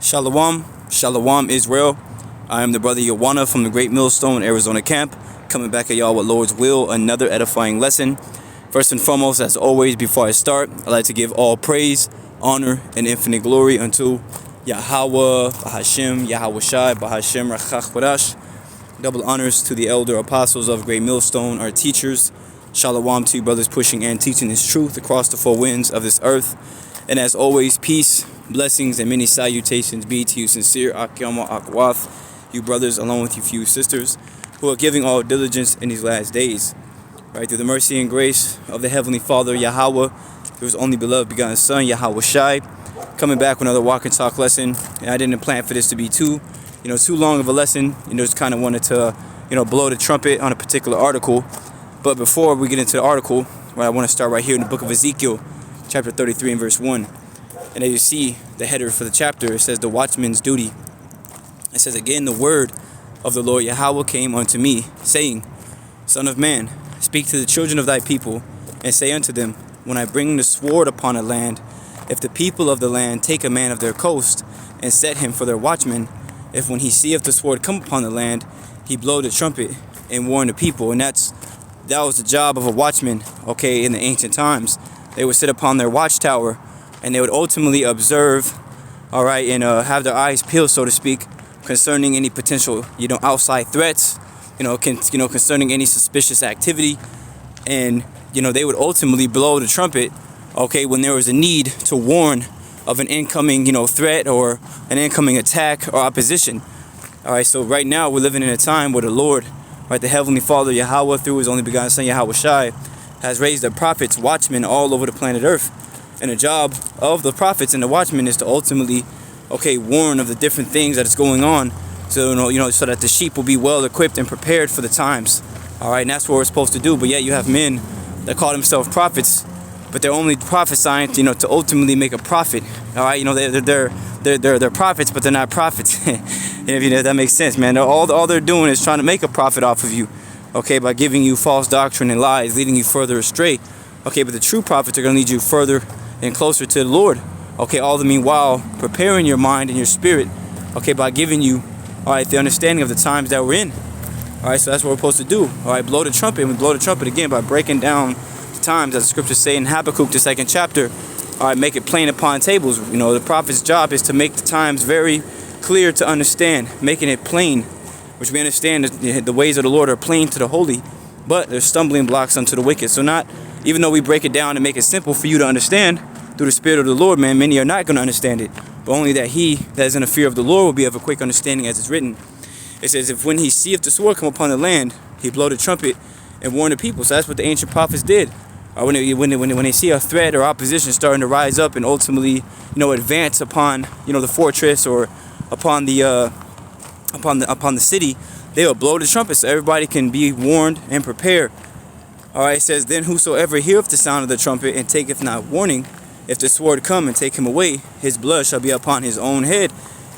Shalom, Shalom Israel. I am the brother Yawana from the Great Millstone, Arizona camp, coming back at y'all with Lord's will, another edifying lesson. First and foremost, as always, before I start, I'd like to give all praise, honor, and infinite glory unto Yahweh, Bahashem, Yahweh Shai, Bahashem, Rachach Barash. Double honors to the elder apostles of Great Millstone, our teachers. Shalom to you brothers pushing and teaching this truth across the four winds of this earth. And as always, peace, blessings, and many salutations be to you sincere Akyama Akwath, you brothers, along with you few sisters, who are giving all diligence in these last days. Right, through the mercy and grace of the Heavenly Father, Yahweh, through His only beloved begotten Son, Yahweh Shai, coming back with another walk and talk lesson. And I didn't plan for this to be too long of a lesson. Just kind of wanted to, blow the trumpet on a particular article. But before we get into the article, I want to start right here in the book of Ezekiel, chapter 33 and verse 1. And as you see, the header for the chapter, it says the watchman's duty. It says, again, the word of the Lord Yahweh came unto me, saying, Son of man, speak to the children of thy people, and say unto them, when I bring the sword upon a land, if the people of the land take a man of their coast, and set him for their watchman, if when he seeth the sword come upon the land, he blow the trumpet and warn the people. And that was the job of a watchman, in the ancient times. They would sit upon their watchtower, and they would ultimately observe, and have their eyes peeled, so to speak, concerning any potential, outside threats, concerning any suspicious activity. And, they would ultimately blow the trumpet, when there was a need to warn of an incoming, threat or an incoming attack or opposition. So right now we're living in a time where the Lord, the Heavenly Father, Yahweh, through His only begotten Son, Yahweh Shai, has raised the prophets, watchmen all over the planet Earth. And the job of the prophets and the watchmen is to ultimately, warn of the different things that is going on, so so that the sheep will be well equipped and prepared for the times. And that's what we're supposed to do. But yet you have men that call themselves prophets, but they're only prophesying, to ultimately make a profit. They're prophets, but they're not prophets. If that makes sense, man. All they're doing is trying to make a profit off of you, by giving you false doctrine and lies, leading you further astray. But the true prophets are going to lead you further and closer to the Lord. All the meanwhile preparing your mind and your spirit, by giving you, the understanding of the times that we're in. So that's what we're supposed to do. Blow the trumpet. And we blow the trumpet again by breaking down the times, as the scriptures say in Habakkuk, the 2nd chapter. Make it plain upon tables. The prophet's job is to make the times very clear to understand, making it plain, which we understand the ways of the Lord are plain to the holy, but they're stumbling blocks unto the wicked. So even though we break it down and make it simple for you to understand through the Spirit of the Lord, man, many are not going to understand it, but only that he that is in the fear of the Lord will be of a quick understanding, as it's written. It says, if when he seeth the sword come upon the land, he blow the trumpet and warn the people. So that's what the ancient prophets did. When they see a threat or opposition starting to rise up and ultimately, advance upon, the fortress or upon the city, they will blow the trumpet so everybody can be warned and prepared. It says, then whosoever heareth the sound of the trumpet and taketh not warning, if the sword come and take him away, his blood shall be upon his own head.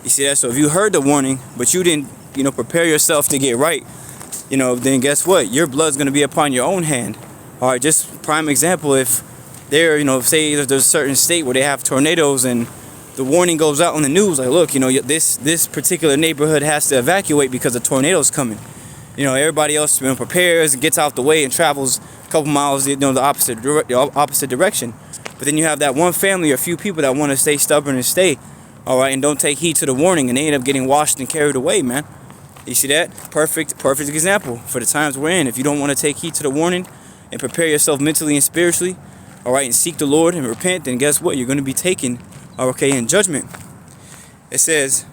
You see that? So if you heard the warning, but you didn't, prepare yourself to get right, then guess what? Your blood's going to be upon your own hand. Just prime example, if there, say there's a certain state where they have tornadoes and the warning goes out on the news, like, look, this particular neighborhood has to evacuate because a tornado's coming. Everybody else prepares and gets out the way and travels a couple miles, the opposite direction. But then you have that one family or few people that want to stay stubborn and stay, and don't take heed to the warning, and they end up getting washed and carried away, man. You see that? Perfect example for the times we're in. If you don't want to take heed to the warning and prepare yourself mentally and spiritually, and seek the Lord and repent, then guess what? You're going to be taken, in judgment. It says,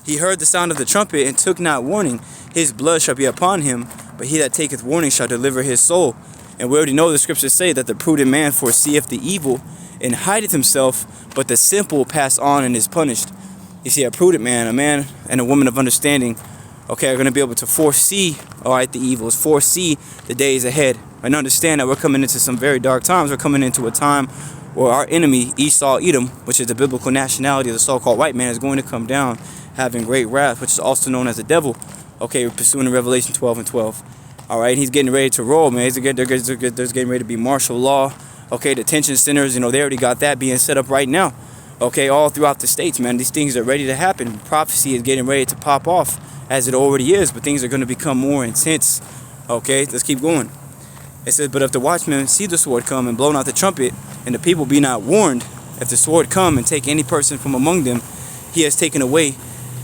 he heard the sound of the trumpet and took not warning. His blood shall be upon him, but he that taketh warning shall deliver his soul. And we already know the scriptures say that the prudent man foreseeth the evil and hideth himself, but the simple pass on and is punished. You see, a prudent man, a man and a woman of understanding, are going to be able to foresee, the evils, foresee the days ahead, and understand that we're coming into some very dark times. We're coming into a time where our enemy, Esau, Edom, which is the biblical nationality of the so-called white man, is going to come down, having great wrath, which is also known as the devil. We're pursuing Revelation 12 and 12. He's getting ready to roll, man. There's getting ready to be martial law. The detention centers, they already got that being set up right now. okay, all throughout the states, man. These things are ready to happen. Prophecy is getting ready to pop off, as it already is, but things are going to become more intense. Okay, let's keep going. It says, but if the watchmen see the sword come and blow not the trumpet, and the people be not warned, if the sword come and take any person from among them, he has taken away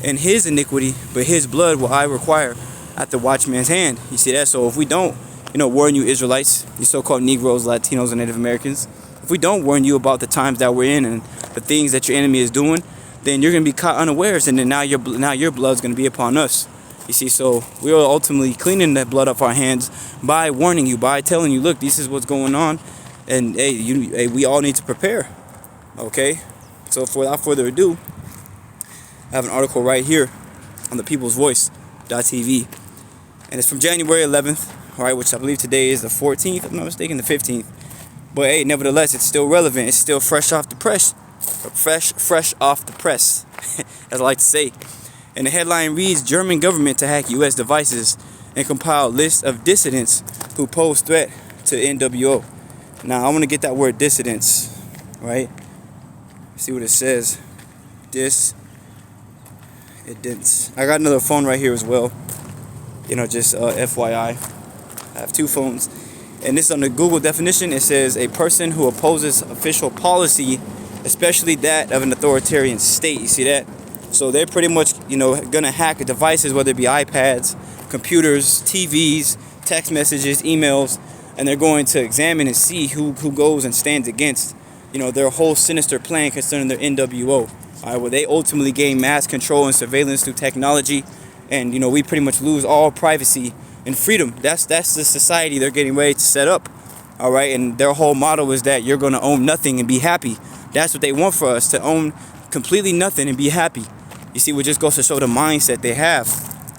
in his iniquity, but his blood will I require at the watchman's hand. You see that? So if we don't, warn you Israelites, you so-called Negroes, Latinos, and Native Americans, if we don't warn you about the times that we're in and the things that your enemy is doing, then you're going to be caught unawares, and then now your blood's going to be upon us. You see, so we are ultimately cleaning that blood off our hands by warning you, by telling you, look, this is what's going on, and hey, we all need to prepare. Okay, so without further ado, I have an article right here on the People's Voice .tv, and it's from January 11th, all right, which I believe today is the 14th, if I'm not mistaken, the 15th. But hey, nevertheless, it's still relevant. It's still fresh off the press. Fresh off the press, as I like to say. And the headline reads, German government to hack U.S. devices and compile list of dissidents who pose threat to NWO. Now, I want to get that word dissidents, right? See what it says. Dissidents. I got another phone right here as well. Just FYI. I have two phones. And this on the Google definition, it says a person who opposes official policy, especially that of an authoritarian state. You see that? So they're pretty much, gonna hack devices, whether it be iPads, computers, TVs, text messages, emails, and they're going to examine and see who goes and stands against, their whole sinister plan concerning their NWO. All right, where they ultimately gain mass control and surveillance through technology, and we pretty much lose all privacy and freedom. That's the society they're getting ready to set up. All right, and their whole motto is that you're gonna own nothing and be happy. That's what they want for us, to own completely nothing and be happy. You see, what just goes to show the mindset they have,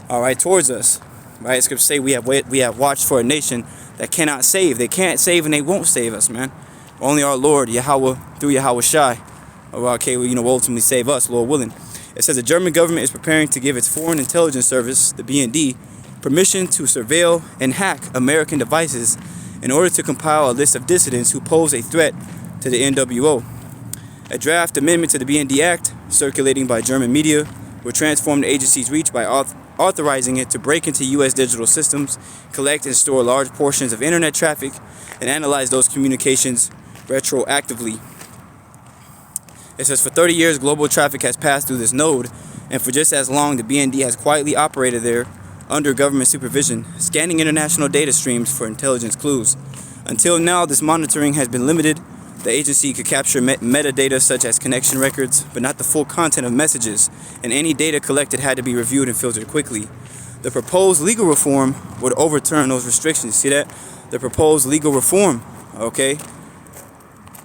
all right, towards us. Right, it's going to say we have watched for a nation that cannot save. They can't save and they won't save us, man. Only our Lord, Yahweh, through Yahweh Shai, okay, will ultimately save us, Lord willing. It says the German government is preparing to give its Foreign Intelligence Service, the BND, permission to surveil and hack American devices in order to compile a list of dissidents who pose a threat to the NWO. A draft amendment to the BND Act, circulating by German media, will transform the agency's reach by authorizing it to break into U.S. digital systems, collect and store large portions of internet traffic, and analyze those communications retroactively. It says for 30 years, global traffic has passed through this node, and for just as long, the BND has quietly operated there under government supervision, scanning international data streams for intelligence clues. Until now, this monitoring has been limited. The agency could capture metadata such as connection records, but not the full content of messages, and any data collected had to be reviewed and filtered quickly. The proposed legal reform would overturn those restrictions. See that? The proposed legal reform, okay,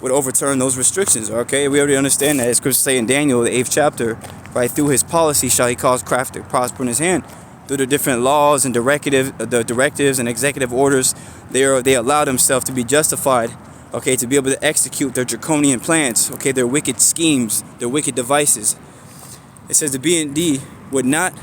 would overturn those restrictions, okay? We already understand that. As Scripture say in Daniel, the 8th chapter, right, through his policy shall he cause craft to prosper in his hand. Through the different laws and the directives and executive orders, they allow themselves to be justified, okay, to be able to execute their draconian plans, okay, their wicked schemes, their wicked devices. It says the BND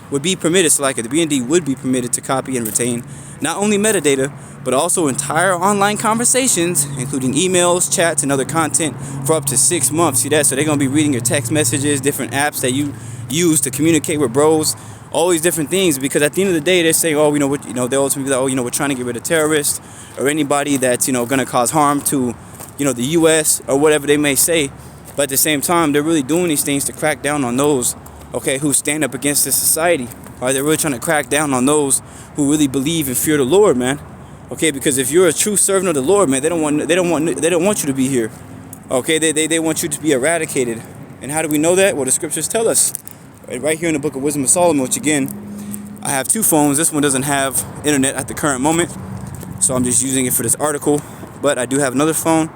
would be permitted, so like the BND would be permitted to copy and retain not only metadata, but also entire online conversations, including emails, chats, and other content for up to 6 months. See that? So they're going to be reading your text messages, different apps that you use to communicate with bros, all these different things, because at the end of the day, they're saying, oh, they'll ultimately be like, oh, we're trying to get rid of terrorists or anybody that's, going to cause harm to, the U.S. or whatever they may say. But at the same time, they're really doing these things to crack down on those, okay, who stand up against this society. Right? They're really trying to crack down on those who really believe and fear the Lord, man. Okay, because if you're a true servant of the Lord, man, they don't want you to be here. Okay, they want you to be eradicated. And how do we know that? Well, the scriptures tell us. Right here in the book of Wisdom of Solomon, which again, I have two phones. This one doesn't have internet at the current moment, so I'm just using it for this article. But I do have another phone,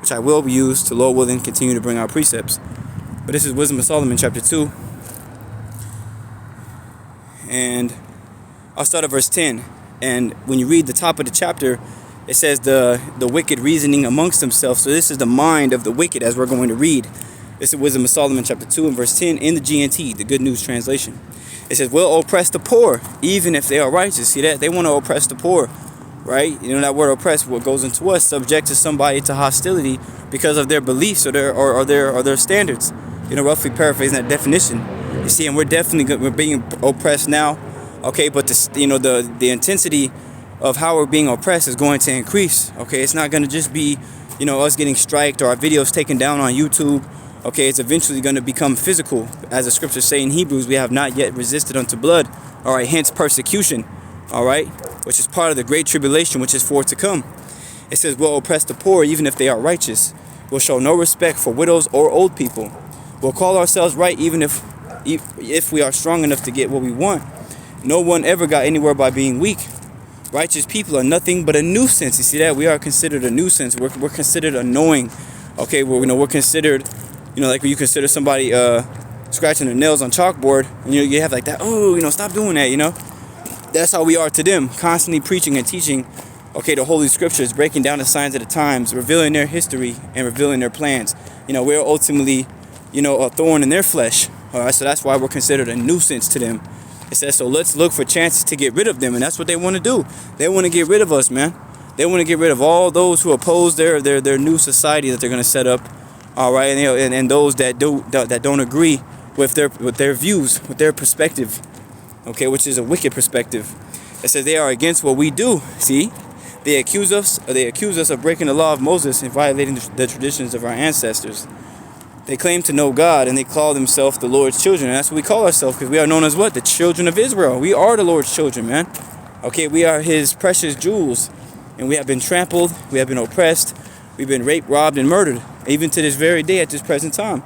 which I will use to, Lord willing, continue to bring out precepts. But this is Wisdom of Solomon, chapter 2. And I'll start at verse 10. And when you read the top of the chapter, it says the wicked reasoning amongst themselves. So this is the mind of the wicked, as we're going to read. This is Wisdom of Solomon, chapter 2, and verse 10, in the GNT, the Good News Translation. It says, will oppress the poor, even if they are righteous. See that? They want to oppress the poor, right? That word oppress, what goes into us, subject to somebody to hostility because of their beliefs or their standards. roughly paraphrasing that definition. You see, and we're definitely we're being oppressed now, okay. But the intensity of how we're being oppressed is going to increase. Okay, it's not going to just be us getting striked or our videos taken down on YouTube. Okay, it's eventually going to become physical, as the scriptures say in Hebrews. We have not yet resisted unto blood. All right, hence persecution. All right, which is part of the great tribulation, which is for to come. It says, we'll oppress the poor even if they are righteous. We'll show no respect for widows or old people. We'll call ourselves right even if we are strong enough to get what we want. No one ever got anywhere by being weak. Righteous people are nothing but a nuisance. You see that? We are considered a nuisance. We're considered annoying. Okay, we're considered, like when you consider somebody scratching their nails on chalkboard, and you have like that, oh, stop doing that, That's how we are to them, constantly preaching and teaching, okay, the Holy Scriptures, breaking down the signs of the times, revealing their history and revealing their plans. We're ultimately, a thorn in their flesh. All right, so that's why we're considered a nuisance to them. It says, so let's look for chances to get rid of them, and that's what they want to do. They want to get rid of us, man. They want to get rid of all those who oppose their new society that they're going to set up. All right, and those that don't agree with their views, with their perspective. Okay, which is a wicked perspective. It says they are against what we do. See, they accuse us of breaking the law of Moses and violating the traditions of our ancestors. They claim to know God, and they call themselves the Lord's children. And that's what we call ourselves, because we are known as what? The children of Israel. We are the Lord's children, man. Okay, we are his precious jewels. And we have been trampled, we have been oppressed, we've been raped, robbed, and murdered, even to this very day at this present time.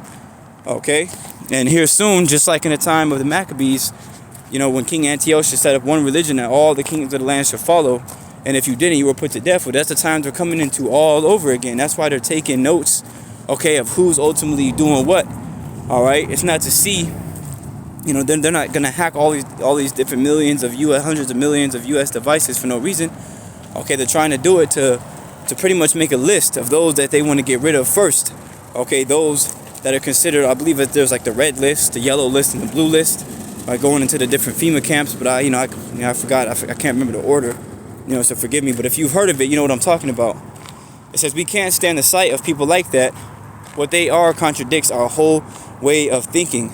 Okay, and here soon, just like in the time of the Maccabees, when King Antiochus set up one religion that all the kingdoms of the land should follow, and if you didn't, you were put to death. Well, that's the times we're coming into all over again. That's why they're taking notes, okay, of who's ultimately doing what. All right, it's not to see, they're not gonna hack all these different millions of hundreds of millions of U.S. devices for no reason. Okay, they're trying to do it to pretty much make a list of those that they want to get rid of first. Okay, those that are considered, I believe that there's like the red list, the yellow list, and the blue list, going into the different FEMA camps. But I forgot, I can't remember the order, so forgive me. But if you've heard of it, you know what I'm talking about. It says we can't stand the sight of people like that. What they are contradicts our whole way of thinking.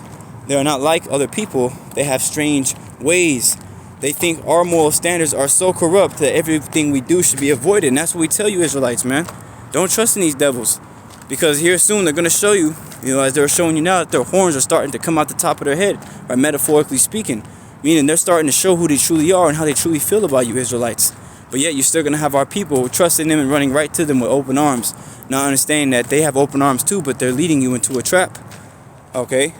They are not like other people. They have strange ways. They think our moral standards are so corrupt that everything we do should be avoided. And that's what we tell you, Israelites, man. Don't trust in these devils. Because here soon they're going to show you, as they're showing you now, that their horns are starting to come out the top of their head, right, metaphorically speaking. Meaning they're starting to show who they truly are and how they truly feel about you, Israelites. But yet you're still going to have our people trusting them and running right to them with open arms. Not understanding that they have open arms too, but they're leading you into a trap. Okay?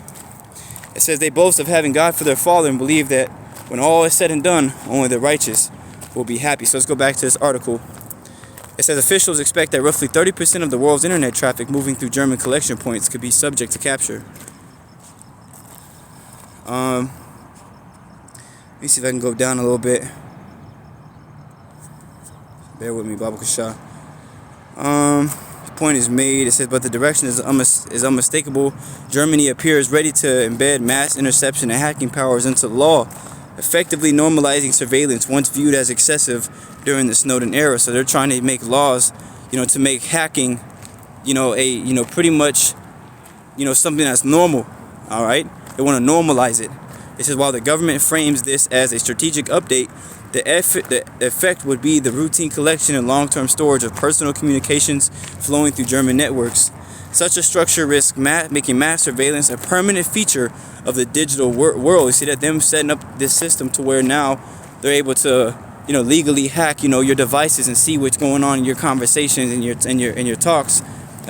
It says they boast of having God for their father and believe that when all is said and done, only the righteous will be happy. So let's go back to this article. It says officials expect that roughly 30% of the world's internet traffic moving through German collection points could be subject to capture. Let me see if I can go down a little bit. Bear with me, Baba Kasha. The point is made. It says, but the direction is unmistakable. Germany appears ready to embed mass interception and hacking powers into law, effectively normalizing surveillance once viewed as excessive during the Snowden era. So they're trying to make laws, to make hacking, pretty much, something that's normal. All right, they want to normalize it. It says while the government frames this as a strategic update, the effect would be the routine collection and long-term storage of personal communications flowing through German networks. Such a structure risks making mass surveillance a permanent feature of the digital world. You see that them setting up this system to where now they're able to, legally hack, your devices and see what's going on in your conversations and your talks,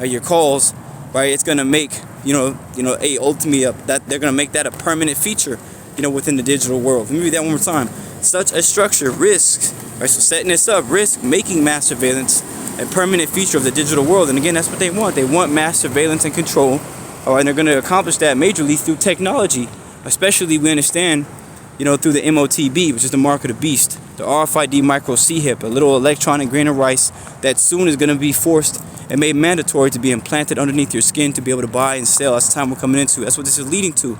your calls, right? It's gonna make, ultimately that they're gonna make that a permanent feature, within the digital world. Let me read that one more time. Such a structure risks, right? So setting this up risks making mass surveillance a permanent feature of the digital world. And again, that's what they want. They want mass surveillance and control. All right, and they're going to accomplish that majorly through technology, especially we understand, through the MOTB, which is the mark of the beast, the RFID micro C-HIP, a little electronic grain of rice that soon is going to be forced and made mandatory to be implanted underneath your skin to be able to buy and sell. That's the time we're coming into. That's what this is leading to.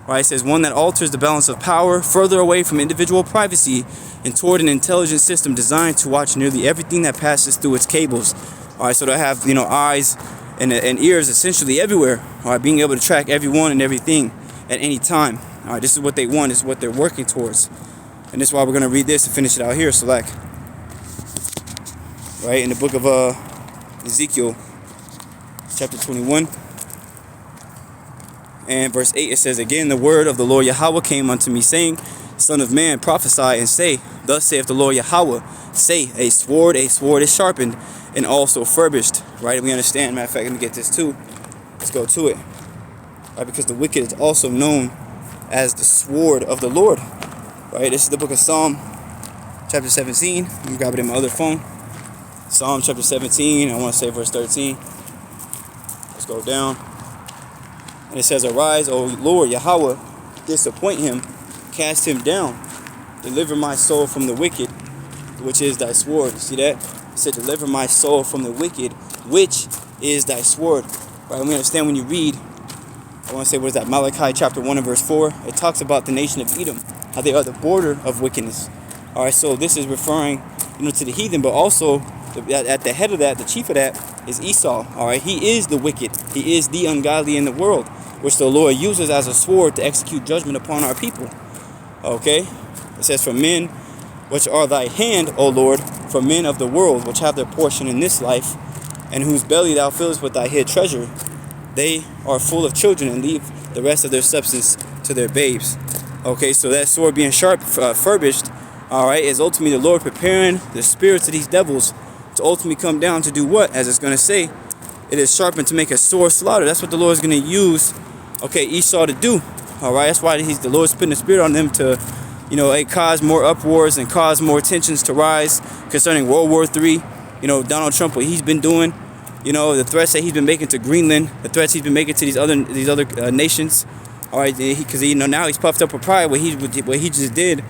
Right, it says one that alters the balance of power further away from individual privacy and toward an intelligent system designed to watch nearly everything that passes through its cables. All right, so they have eyes and ears essentially everywhere. All right, being able to track everyone and everything at any time. All right, this is what they want. This is what they're working towards. And this is why we're going to read this and finish it out here. So like, right, in the book of Ezekiel, chapter 21. And verse 8, it says, "Again, the word of the Lord Yahweh came unto me, saying, Son of man, prophesy and say, Thus saith the Lord Yahweh, say, a sword is sharpened, and also furbished." Right, we understand. Matter of fact, let me get this too. Let's go to it. Right, because the wicked is also known as the sword of the Lord. Right, this is the book of Psalm, chapter 17. Let me grab it in my other phone. Psalm chapter 17, I want to say verse 13. Let's go down. And it says, "Arise, O Lord Yahweh, disappoint him, cast him down, deliver my soul from the wicked, which is thy sword." See that? It said, "Deliver my soul from the wicked, which is thy sword." Right? And we understand when you read, I want to say, what is that? Malachi chapter 1 and verse 4. It talks about the nation of Edom, how they are the border of wickedness. All right, so this is referring, to the heathen, but also at the head of that, the chief of that, is Esau. All right, he is the wicked. He is the ungodly in the world, which the Lord uses as a sword to execute judgment upon our people. Okay, it says, "For men which are thy hand, O Lord, for men of the world, which have their portion in this life, and whose belly thou fillest with thy hid treasure, they are full of children, and leave the rest of their substance to their babes." Okay, so that sword being furbished, all right, is ultimately the Lord preparing the spirits of these devils to ultimately come down to do what? As it's going to say, it is sharpened to make a sore slaughter. That's what the Lord is going to use, okay, Esau to do. All right, that's why the Lord's putting the spirit on them to, cause more uproars and cause more tensions to rise concerning World War III. Donald Trump, what he's been doing, the threats that he's been making to Greenland, the threats he's been making to these other nations. All right, because now he's puffed up with pride. What he just did,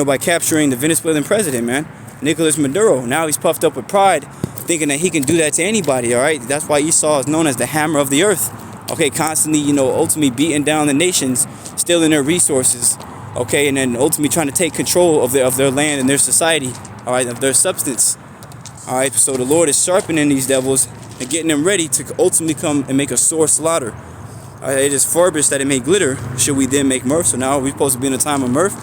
by capturing the Venezuelan president, man, Nicolas Maduro. Now he's puffed up with pride, thinking that he can do that to anybody. All right, that's why Esau is known as the hammer of the earth. Okay, constantly, ultimately beating down the nations, stealing their resources. Okay, and then ultimately trying to take control of their land and their society. All right, of their substance. All right, so the Lord is sharpening these devils and getting them ready to ultimately come and make a sore slaughter. All right, it is furbished that it may glitter. Should we then make mirth? So now are we supposed to be in a time of mirth?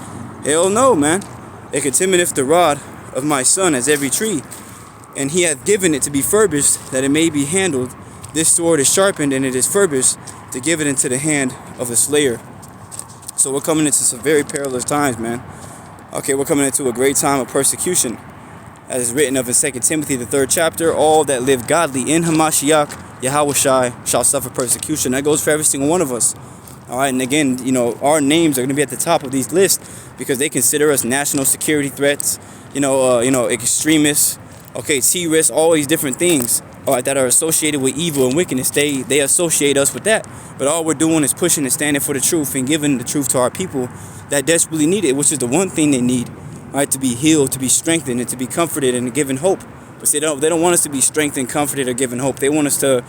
Hell no, man. It contamineth the rod of my son as every tree, and he hath given it to be furbished, that it may be handled. This sword is sharpened, and it is furbished, to give it into the hand of the slayer. So we're coming into some very perilous times, man. Okay, we're coming into a great time of persecution. As is written of in 2 Timothy, the 3rd chapter, all that live godly in Hamashiach, Yahushai, shall suffer persecution. That goes for every single one of us. All right, and again, our names are going to be at the top of these lists because they consider us national security threats, extremists, okay, terrorists, all these different things, all right, that are associated with evil and wickedness. They associate us with that. But all we're doing is pushing and standing for the truth and giving the truth to our people that desperately need it, which is the one thing they need, all right, to be healed, to be strengthened, and to be comforted and given hope. But see, they don't want us to be strengthened, comforted, or given hope. They want us to,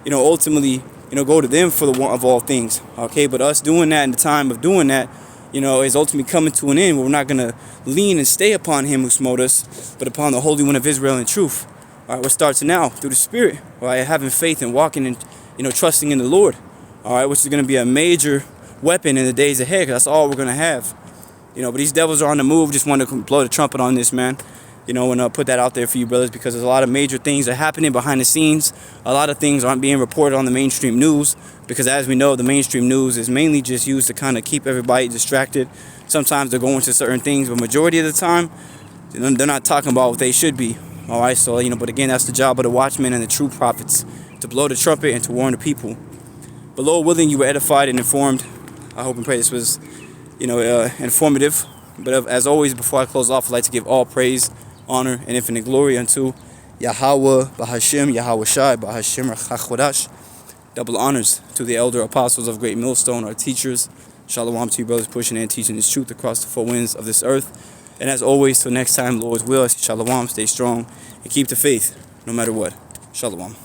ultimately, go to them for the want of all things. Okay, but us doing that in the time of doing that, is ultimately coming to an end where we're not going to lean and stay upon him who smote us, but upon the Holy One of Israel in truth. All right, what starts now through the Spirit, all right, having faith and walking and, trusting in the Lord, all right, which is going to be a major weapon in the days ahead, because that's all we're going to have. But these devils are on the move. Just wanted to blow the trumpet on this, man. And put that out there for you, brothers, because there's a lot of major things that are happening behind the scenes. A lot of things aren't being reported on the mainstream news because, as we know, the mainstream news is mainly just used to kind of keep everybody distracted. Sometimes they're going to certain things, but majority of the time, they're not talking about what they should be. All right, so, but again, that's the job of the watchmen and the true prophets, to blow the trumpet and to warn the people. But Lord willing, you were edified and informed. I hope and pray this was, informative. But as always, before I close off, I'd like to give all praise, honor, and infinite glory unto Yahweh, Bahashim, Yahweh Shai, Bahashim, Rachachodash. Double honors to the elder apostles of Great Millstone, our teachers. Shalom to you, brothers, pushing and teaching this truth across the four winds of this earth. And as always, till next time, Lord's will, shalom, stay strong, and keep the faith, no matter what. Shalom.